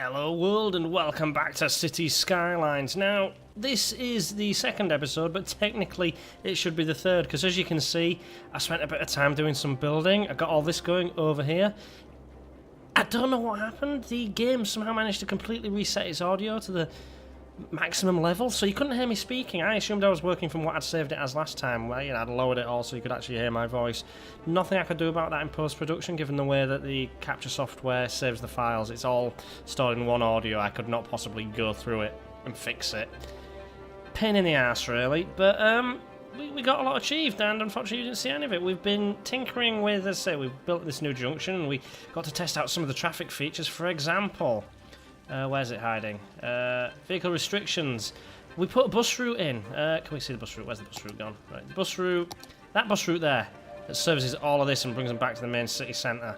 Hello world and welcome back to City Skylines. Now, this is the second episode, but technically it should be the third, because as you can see, I spent a bit of time doing some building. I got all this going over here. I don't know what happened. The game somehow managed to completely reset its audio to the maximum level, so you couldn't hear me speaking. I assumed I was working from what I'd saved it as last time, where I'd lowered it all so you could actually hear my voice. Nothing I could do about that in post-production, given the way that the capture software saves the files. It's all stored in one audio. I could not possibly go through it and fix it. Pain in the arse, really, but we got a lot achieved, and unfortunately you didn't see any of it. We've been tinkering with, as I say, we've built this new junction, and we got to test out some of the traffic features. For example, where's it hiding? Vehicle restrictions. We put a bus route in. Can we see the bus route? Where's the bus route gone? Right, the bus route. That bus route there that services all of this and brings them back to the main city centre.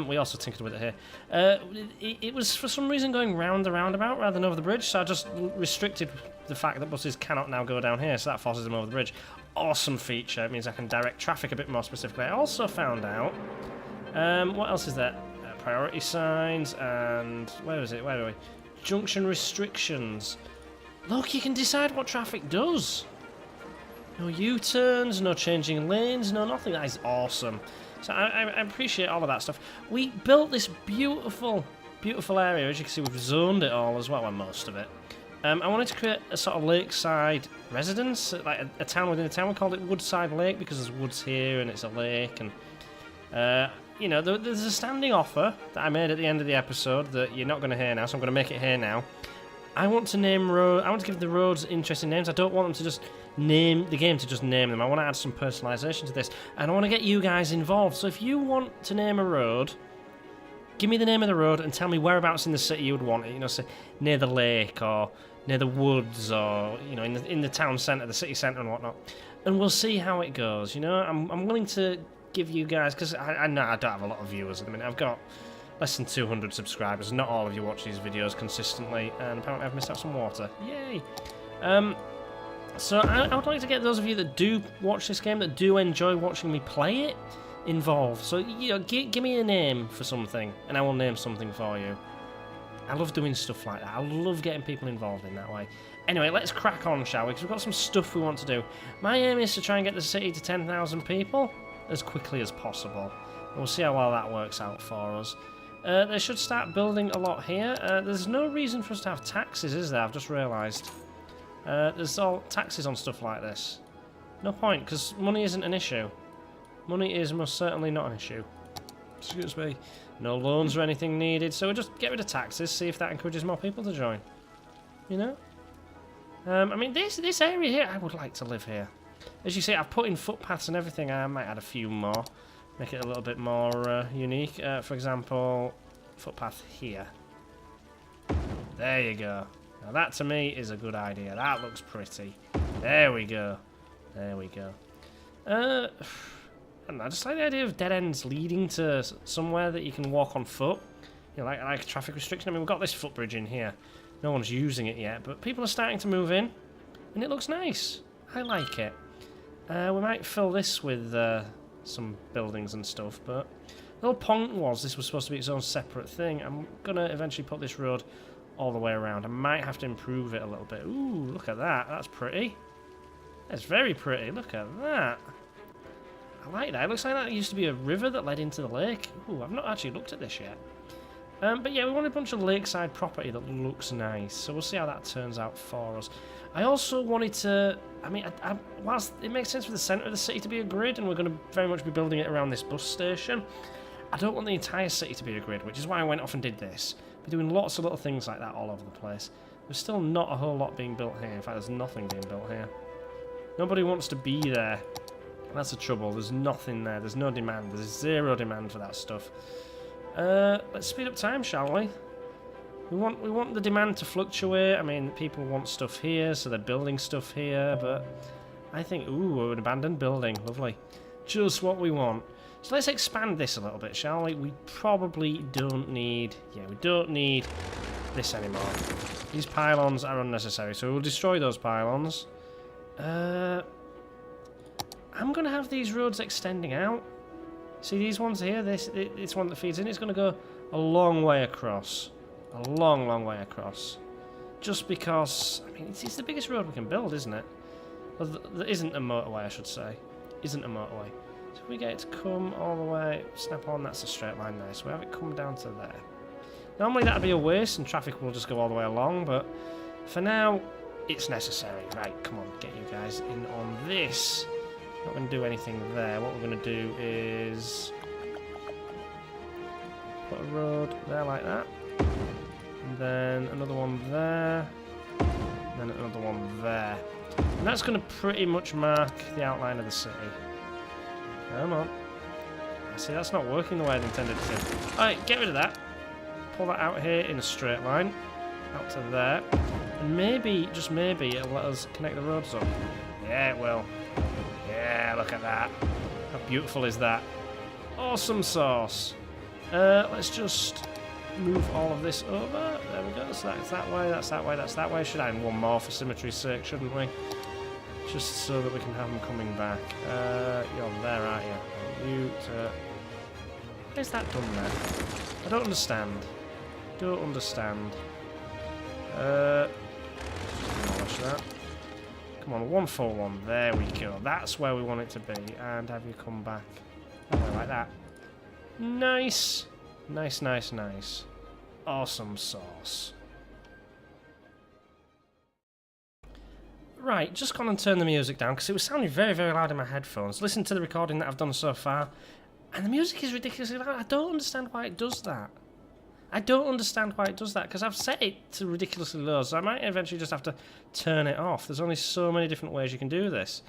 We also tinkered with it here. It was for some reason going round the roundabout rather than over the bridge, so I just restricted the fact that buses cannot now go down here, so that forces them over the bridge. Awesome feature. It means I can direct traffic a bit more specifically. I also found out. What else is there? Priority signs and where is it? Where are we? Junction restrictions. Look, you can decide what traffic does. No U-turns, no changing lanes, no nothing. That is awesome. So I appreciate all of that stuff. We built this beautiful, beautiful area. As you can see, we've zoned it all as well, and most of it. I wanted to create a sort of lakeside residence, like a town within a town. We called it Woodside Lake because there's woods here and it's a lake, and you know, there's a standing offer that I made at the end of the episode that you're not going to hear now, so I'm going to make it here now. I want to name I want to give the roads interesting names. I don't want them to just name the game to just name them. I want to add some personalisation to this, and I want to get you guys involved. So if you want to name a road, give me the name of the road and tell me whereabouts in the city you would want it. You know, say near the lake or near the woods, or you know, in the town centre, the city centre, and whatnot. And we'll see how it goes. You know, I'm willing to give you guys, because I know I don't have a lot of viewers at the minute. I've got less than 200 subscribers. Not all of you watch these videos consistently, and apparently I've missed out some water. Yay! So I would like to get those of you that do watch this game, that do enjoy watching me play it, involved. So, you know, give me a name for something, and I will name something for you. I love doing stuff like that. I love getting people involved in that way. Anyway, let's crack on, shall we? Because we've got some stuff we want to do. My aim is to try and get the city to 10,000 people as quickly as possible. We'll see how well that works out for us. They should start building a lot here. There's no reason for us to have taxes, is there? I've just realised. There's all taxes on stuff like this. No point, because money isn't an issue. Money is most certainly not an issue. Excuse me. No loans or anything needed, so we'll just get rid of taxes, see if that encourages more people to join. You know? I mean, this area here, I would like to live here. As you see, I've put in footpaths and everything. I might add a few more, make it a little bit more unique. For example, footpath here. There you go. Now that to me is a good idea. That looks pretty. There we go. There we go. I don't know, I just like the idea of dead ends leading to somewhere that you can walk on foot. You know, like a traffic restriction. I mean, we've got this footbridge in here. No one's using it yet, but people are starting to move in, and it looks nice. I like it. We might fill this with some buildings and stuff, but the whole point was this was supposed to be its own separate thing. I'm going to eventually put this road all the way around. I might have to improve it a little bit. Ooh, look at that. That's pretty. That's very pretty. Look at that. I like that. It looks like that used to be a river that led into the lake. Ooh, I've not actually looked at this yet. But yeah, we want a bunch of lakeside property that looks nice, so we'll see how that turns out for us. I also wanted to, I mean, whilst it makes sense for the centre of the city to be a grid, and we're going to very much be building it around this bus station, I don't want the entire city to be a grid, which is why I went off and did this. We're doing lots of little things like that all over the place. There's still not a whole lot being built here. In fact, there's nothing being built here. Nobody wants to be there. That's the trouble. There's nothing there. There's no demand. There's zero demand for that stuff. Let's speed up time, shall we? We want the demand to fluctuate. I mean, people want stuff here, so they're building stuff here, but I think, ooh, an abandoned building. Lovely. Just what we want. So let's expand this a little bit, shall we? We probably don't need... Yeah, we don't need this anymore. These pylons are unnecessary, so we'll destroy those pylons. I'm going to have these roads extending out. See these ones here? This one that feeds in, it's going to go a long way across. a long, long way across. Just because, I mean, it's the biggest road we can build, isn't it? Well, there isn't a motorway, I should say. Isn't a motorway. So if we get it to come all the way, snap on, that's a straight line there. So we have it come down to there. Normally that'd be a waste and traffic will just go all the way along, but for now, it's necessary. Right, come on, get you guys in on this. Not going to do anything there. What we're going to do is put a road there like that. And then another one there. And then another one there. And that's going to pretty much mark the outline of the city. Come on. See, that's not working the way I intended it to. Alright, get rid of that. Pull that out here in a straight line. Out to there. And maybe, just maybe, it'll let us connect the roads up. Yeah, it will. Yeah, look at that. How beautiful is that? Awesome sauce. Let's just move all of this over. There we go. So that's that way, that's that way, that's that way. Should add one more for symmetry's sake, shouldn't we? Just so that we can have them coming back. You're there, aren't you? You to... Where's that done there? I don't understand. Don't understand. Demolish that. Come on, 141. There we go. That's where we want it to be. And have you come back? Like that. Nice. Nice, nice, nice. Awesome sauce. Right, just gone and turned the music down because it was sounding very, very loud in my headphones. Listen to the recording that I've done so far, and the music is ridiculously loud. I don't understand why it does that. I don't understand why it does that because I've set it to ridiculously low, so I might eventually just have to turn it off. There's only so many different ways you can do this.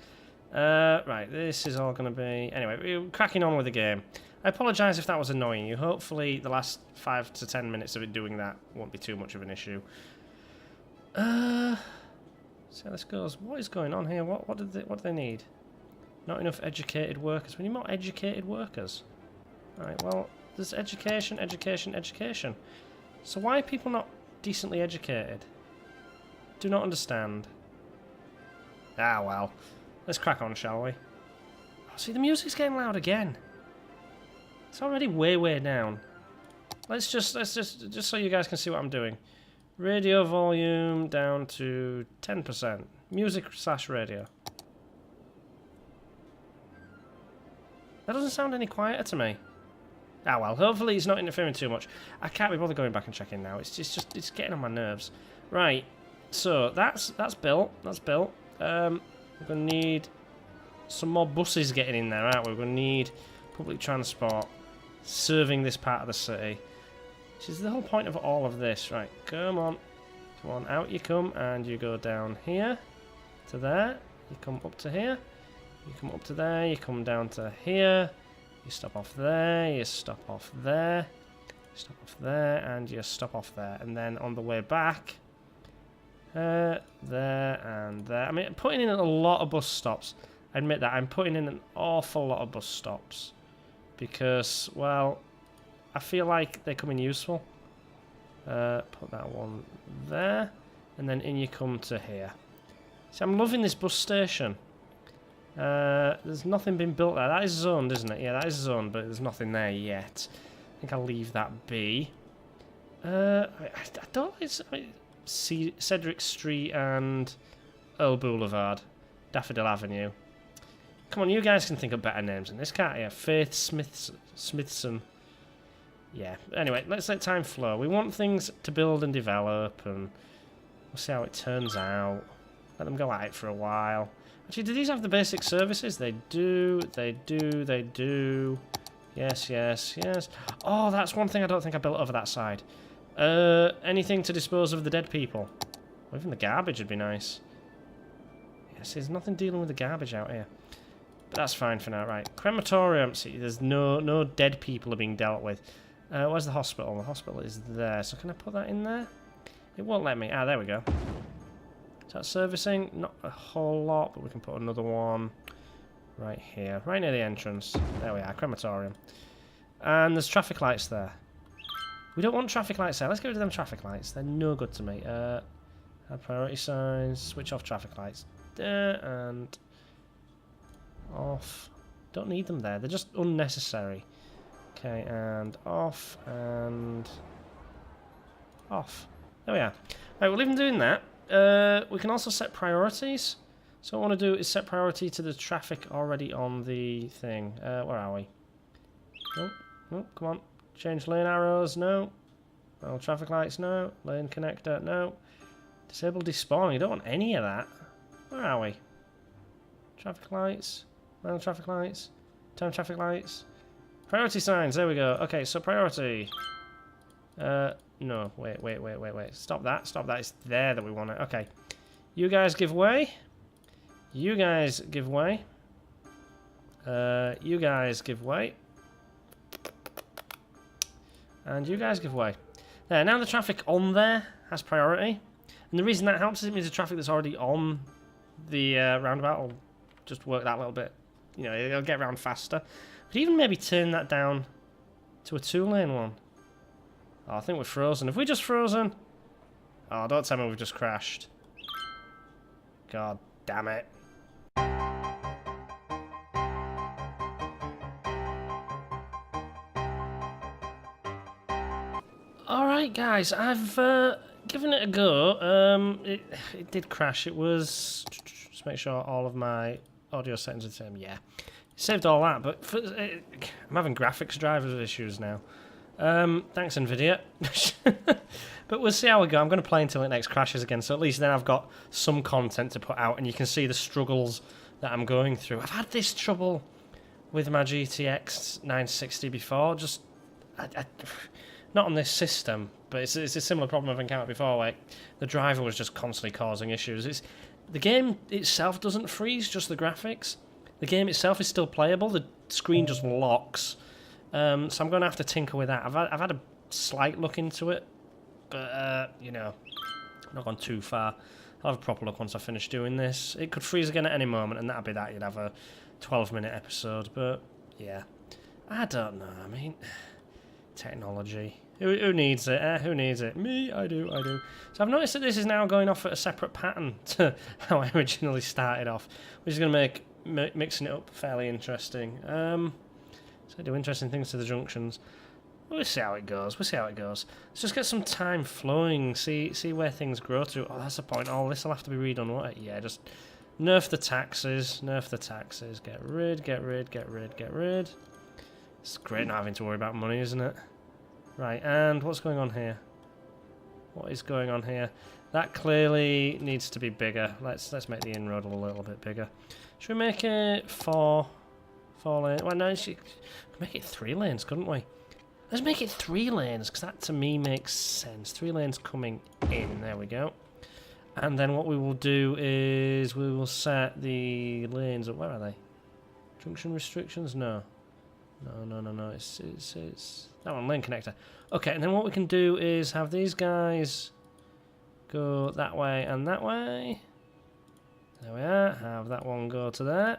Right, this is all going to be... Anyway, we're cracking on with the game. I apologise if that was annoying you. Hopefully the last 5 to 10 minutes of it doing that won't be too much of an issue. See how this goes. What is going on here? What do they need? Not enough educated workers. We need more educated workers. Alright, well, there's education, education, education. So why are people not decently educated? Do not understand. Ah, well. Let's crack on, shall we? Oh, see, the music's getting loud again. It's already way, way down. Let's just so you guys can see what I'm doing. Radio volume down to 10%. Music/radio. That doesn't sound any quieter to me. Ah well, hopefully it's not interfering too much. I can't be bothered going back and checking now. It's getting on my nerves. Right. So that's built. That's built. We're gonna need some more buses getting in there, aren't we? We're gonna need public transport serving this part of the city. Which is the whole point of all of this. Right, come on. Come on, out you come, and you go down here to there. You come up to here. You come up to there. You come down to here. You stop off there. You stop off there. You stop off there, and you stop off there. And then on the way back, there and there. I mean, putting in a lot of bus stops. I admit that. I'm putting in an awful lot of bus stops. Because, well... I feel like they come in useful. Put that one there. And then in you come to here. See, I'm loving this bus station. There's nothing been built there. That is zoned, isn't it? Yeah, that is zoned, but there's nothing there yet. I think I'll leave that be. I don't... Cedric Street and Earl Boulevard. Daffodil Avenue. Come on, you guys can think of better names than this, can't you? Faith Smithson. Yeah, anyway, let's let time flow. We want things to build and develop, and we'll see how it turns out. Let them go at it for a while. Actually, do these have the basic services? They do, they do, they do. Yes, yes, yes. Oh, that's one thing I don't think I built over that side. Anything to dispose of the dead people. Or even the garbage would be nice. Yes, there's nothing dealing with the garbage out here. But that's fine for now, right. Crematorium, see, there's no dead people are being dealt with. Where's the hospital? The hospital is there. So can I put that in there? It won't let me. Ah, there we go. Is that servicing? Not a whole lot, but we can put another one right here. Right near the entrance. There we are. Crematorium. And there's traffic lights there. We don't want traffic lights there. Let's get rid of them traffic lights. They're no good to me. Add priority signs. Switch off traffic lights. And off. Don't need them there. They're just unnecessary. Okay, and off, and Off. There we are. Right, we'll leave them doing that. We can also set priorities. So what I want to do is set priority to the traffic already on the thing. Where are we? Oh, oh, come on. Change lane arrows, no. Well, traffic lights, no. Lane connector, no. Disable despawning, you don't want any of that. Where are we? Traffic lights, manual traffic lights, time traffic lights. Priority signs, there we go. Okay, so priority. No, wait. Stop that, it's there that we want it. Okay. You guys give way. You guys give way. You guys give way. And you guys give way. There, now the traffic on there has priority. And the reason that helps is it means the traffic that's already on the roundabout will just work that little bit. You know, it'll get around faster. But even maybe turn that down to a 2-lane one. Oh, I think we're frozen. Have we just frozen? Oh, don't tell me we've just crashed. God damn it. Alright guys, I've given it a go. It did crash. It was... Just make sure all of my audio settings are the same. Yeah. Saved all that, but I'm having graphics driver issues now. Thanks Nvidia. But we'll see how we go. I'm going to play until it next crashes again, so at least then I've got some content to put out and you can see the struggles that I'm going through. I've had this trouble with my GTX 960 before, just... not on this system, but it's a similar problem I've encountered before, like the driver was just constantly causing issues. The game itself doesn't freeze, just the graphics. The game itself is still playable, the screen just locks. So I'm going to have to tinker with that. I've had a slight look into it, but, you know, not gone too far. I'll have a proper look once I finish doing this. It could freeze again at any moment, and that'd be that. You'd have a 12-minute episode, but, yeah. I don't know, I mean... Technology. Who needs it? Who needs it? Me, I do. So I've noticed that this is now going off at a separate pattern to how I originally started off, which is going to make mixing it up fairly interesting. So I do interesting things to the junctions. We'll see how it goes. Let's just get some time flowing, see where things grow to. Oh, that's the point. All this will have to be redone, won't it? Yeah, just nerf the taxes. Get rid. It's great not having to worry about money, isn't it? Right, and what's going on here? What is going on here? That clearly needs to be bigger. Let's make the inroad a little bit bigger. Should we make it 4 lanes? Well, no, we could make it 3 lanes, couldn't we? Let's make it 3 lanes, because that to me makes sense. 3 lanes coming in. There we go. And then what we will do is we will set the lanes up. Where are they? Junction restrictions? No. No. It's that one, lane connector. Okay, and then what we can do is have these guys go that way and that way. There we are. Have that one go to there.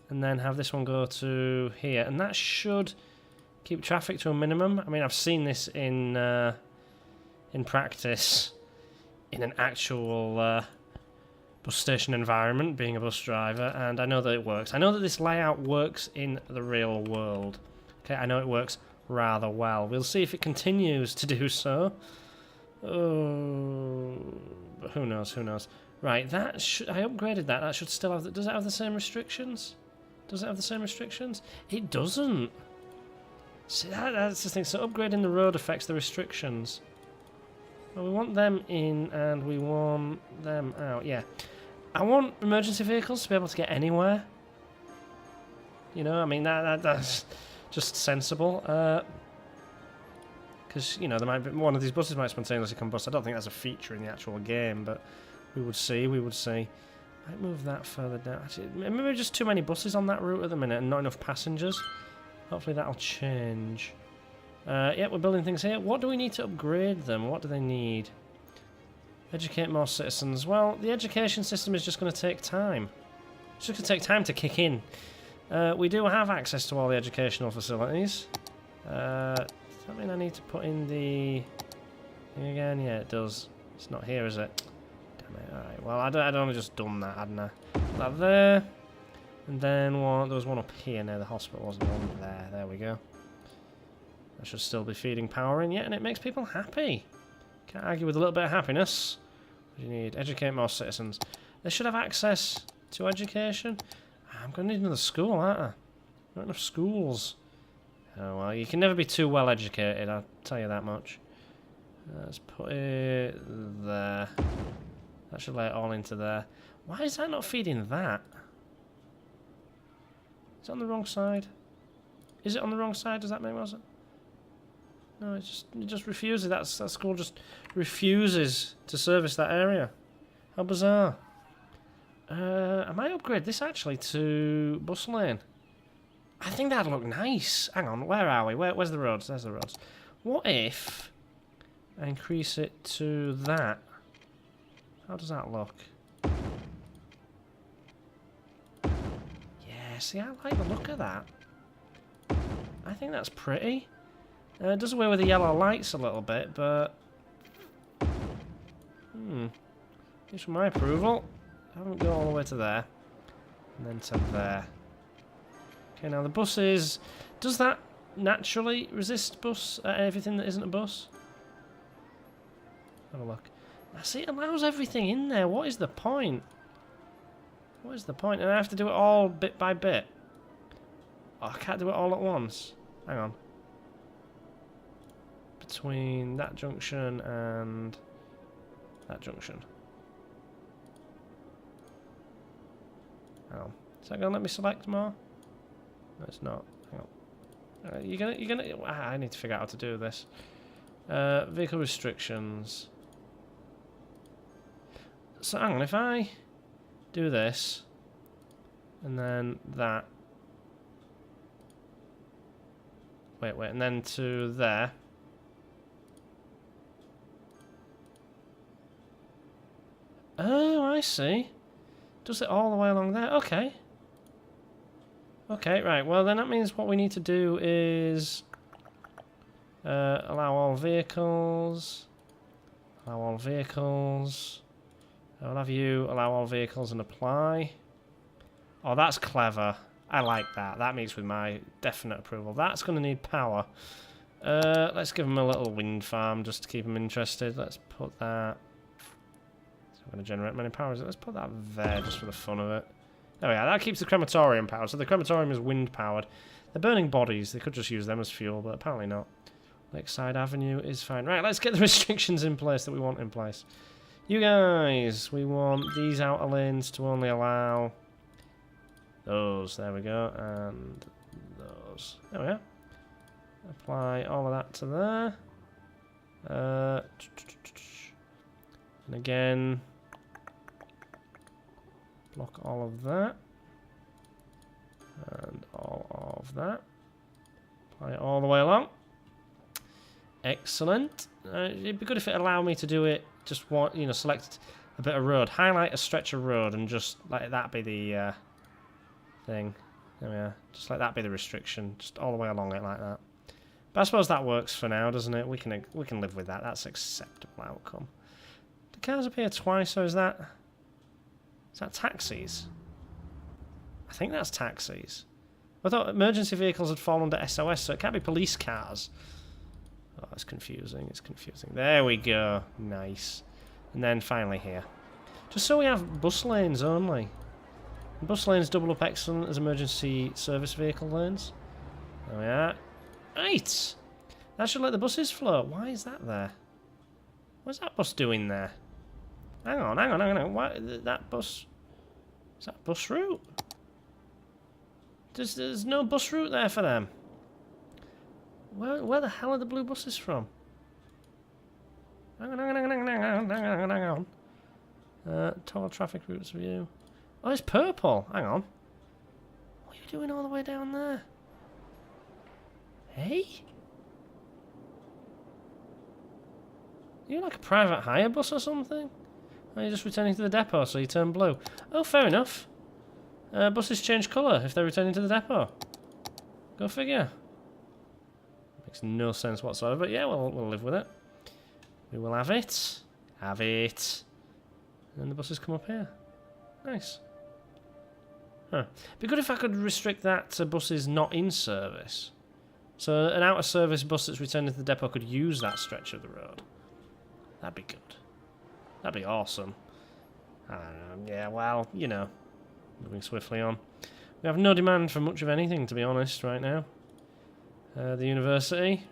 And then have this one go to here. And that should keep traffic to a minimum. I mean, I've seen this in practice in an actual bus station environment, being a bus driver, and I know that it works. I know that this layout works in the real world. Okay, I know it works rather well. We'll see if it continues to do so. Oh, but who knows? Right, I upgraded that. That should still have... Does it have the same restrictions? It doesn't. See, that's the thing. So upgrading the road affects the restrictions. Well, we want them in and we want them out. Yeah. I want emergency vehicles to be able to get anywhere. You know, I mean, that's just sensible. Because, you know, there might be, one of these buses might spontaneously combust. I don't think that's a feature in the actual game, but we would see. Might move that further down. Actually, maybe just too many buses on that route at the minute and not enough passengers. Hopefully that'll change. Yeah, we're building things here. What do we need to upgrade them? What do they need? Educate more citizens. Well, the education system is just going to take time. It's just going to take time to kick in. We do have access to all the educational facilities. Does that mean I need to put in the thing again? Yeah, it does. It's not here, is it? Damn it. Alright, well, I'd only just done that, hadn't I? That there. And then there was one up here near the hospital, wasn't there? One there. There we go. I should still be feeding power in yet, and it makes people happy. Can't argue with a little bit of happiness. What do you need? Educate more citizens. They should have access to education. I'm going to need another school, aren't I? Not enough schools. Oh well, you can never be too well educated, I'll tell you that much. Let's put it there. That should let it all into there. Why is that not feeding that? Is it on the wrong side? Is it on the wrong side? Does that make more sense? No, it just refuses. That school just refuses to service that area. How bizarre. I might upgrade this actually to bus lane. I think that'd look nice. Hang on, where are we? Where's the roads? There's the roads. What if I increase it to that? How does that look? Yeah, see, I like the look of that. I think that's pretty. It does away with the yellow lights a little bit, but... Gives for my approval. I haven't go all the way to there. And then to there. Okay, now the buses... Does that naturally resist everything that isn't a bus? Have a look. I see it allows everything in there. What is the point? What is the point? And I have to do it all bit by bit. Oh, I can't do it all at once. Hang on. Between that junction and that junction. Hang on. Is that going to let me select more? No, it's not. Hang on. You're gonna. I need to figure out how to do this. Vehicle restrictions. So hang on. If I do this and then that. Wait, and then to there. Oh, I see. Does it all the way along there? Okay. Okay, right. Well, then that means what we need to do is allow all vehicles. Allow all vehicles. I'll have you allow all vehicles and apply. Oh, that's clever. I like that. That meets with my definite approval. That's going to need power. Let's give them a little wind farm just to keep them interested. Let's put that... It's not going to generate many power, is it? Let's put that there just for the fun of it. There we are. That keeps the crematorium powered. So the crematorium is wind powered. They're burning bodies. They could just use them as fuel, but apparently not. Lakeside Avenue is fine. Right, let's get the restrictions in place that we want in place. You guys, we want these outer lanes to only allow... those, there we go, and those. There we are. Apply all of that to there. And again, block all of that. And all of that. Apply it all the way along. Excellent. It'd be good if it allowed me to do it, just want, you know, select a bit of road. Highlight a stretch of road and just let that be the... thing. There we are. Just let that be the restriction. Just all the way along it like that. But I suppose that works for now, doesn't it? We can live with that. That's acceptable outcome. Do cars appear twice, or is that taxis? I think that's taxis. I thought emergency vehicles had fallen under SOS, so it can't be police cars. Oh, it's confusing. It's confusing. There we go. Nice. And then finally here. Just so we have bus lanes only. Bus lanes double up excellent as emergency service vehicle lanes. There we are. Right! That should let the buses float. Why is that there? What's that bus doing there? Hang on. Why, that bus... Is that bus route? There's no bus route there for them. Where the hell are the blue buses from? Hang on. Total traffic routes view. Oh, it's purple. Hang on. What are you doing all the way down there? Hey? Are you like a private hire bus or something? Or are you just returning to the depot so you turn blue? Oh, fair enough. Buses change colour if they're returning to the depot. Go figure. Makes no sense whatsoever, but yeah, we'll live with it. We will have it. Have it. And then the buses come up here. Nice. Huh. Be good if I could restrict that to buses not in service. So an out-of-service bus that's returning to the depot could use that stretch of the road. That'd be good. That'd be awesome. Yeah, well, you know, moving swiftly on. We have no demand for much of anything, to be honest, right now. The university.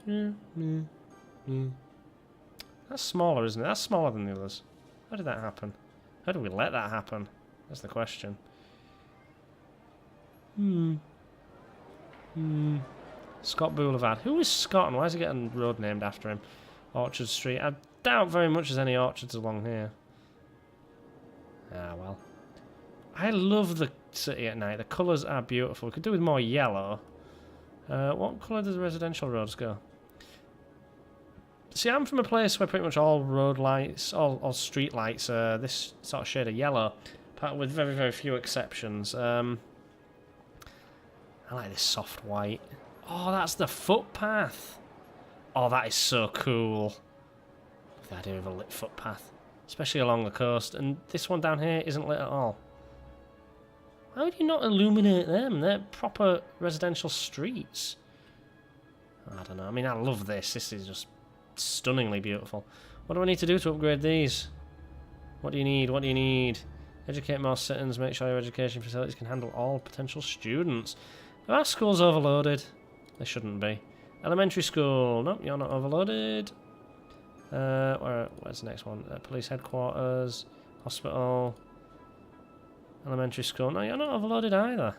That's smaller, isn't it? That's smaller than the others. How did that happen? How did we let that happen? That's the question. Scott Boulevard. Who is Scott and why is he getting a road named after him? Orchard Street. I doubt very much there's any orchards along here. Ah, well. I love the city at night. The colours are beautiful. We could do with more yellow. What colour does the residential roads go? See, I'm from a place where pretty much all road lights, all street lights are this sort of shade of yellow, with very, very few exceptions. I like this soft white. Oh, that's the footpath. Oh, that is so cool. The idea of a lit footpath, especially along the coast. And this one down here isn't lit at all. Why would you not illuminate them? They're proper residential streets. I don't know. I mean, I love this. This is just stunningly beautiful. What do I need to do to upgrade these? What do you need? What do you need? Educate more citizens. Make sure your education facilities can handle all potential students. Are our schools overloaded? They shouldn't be. Elementary school. Nope, you're not overloaded. Where's the next one? Police headquarters. Hospital. Elementary school. No, you're not overloaded either.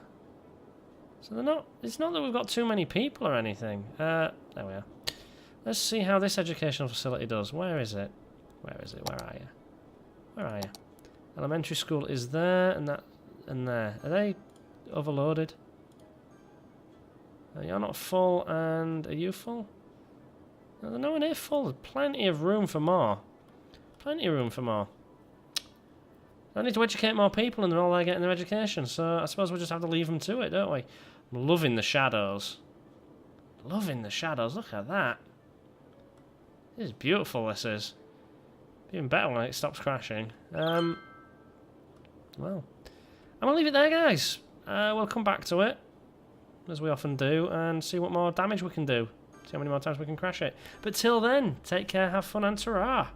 So they're not. It's not that we've got too many people or anything. There we are. Let's see how this educational facility does. Where is it? Where is it? Where are you? Where are you? Elementary school is there and that and there. Are they overloaded? You're not full, and are you full? No, they're nowhere near full. There's plenty of room for more. Plenty of room for more. I need to educate more people, and they're all there getting their education. So I suppose we'll just have to leave them to it, don't we? I'm loving the shadows. Loving the shadows. Look at that. This is beautiful. This is even better when it stops crashing. Well, I'm gonna leave it there, guys. We'll come back to it, as we often do, and see what more damage we can do. See how many more times we can crash it. But till then, take care, have fun, and ta-ra!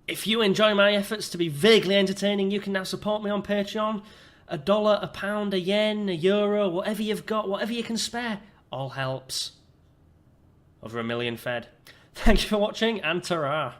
If you enjoy my efforts to be vaguely entertaining, you can now support me on Patreon. $1, a pound, a yen, a euro, whatever you've got, whatever you can spare, all helps. Over 1 million fed. Thank you for watching, and ta-ra!